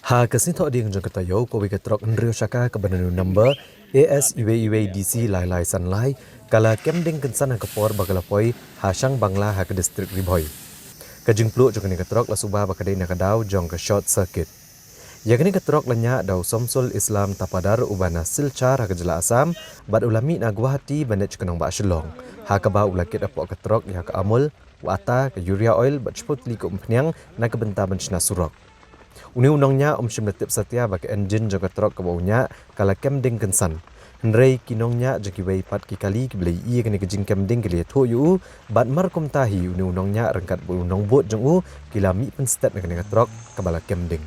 Ha kasin thọ ding jong katayo ko wi katrok nrio shaka ka bananu number ASUAUADC lai lai san lai kala kemding kensan ang kapor bagalapoi hasang bangla ha ka district ribhoi ka jingplu jong ni katrok la suba bakadai na kadaw jong ka short circuit yakni katrok lanya daw somsul Islam tapadar ubana silchar ha ka jela Asam bad ulami na Guwahati banech kanong ba shillong ha ka ba ulakit apo katrok ya ka amul wata ka urea oil bat sputli ko umpnyang na kabentaban na surok Uni-unongnya Shim Latip Satya bagi engine jaga truk ke bawahnya kala kemding kensan. Henrei kinongnya jaki wei pat kikali kibeli iya kini kejing kemding kili thu yu bat markum tahi uni-unongnya rengkat unong bot jeng u kila mi penstet kini truk kebala kemding.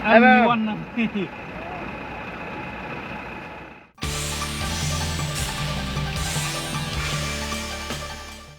M1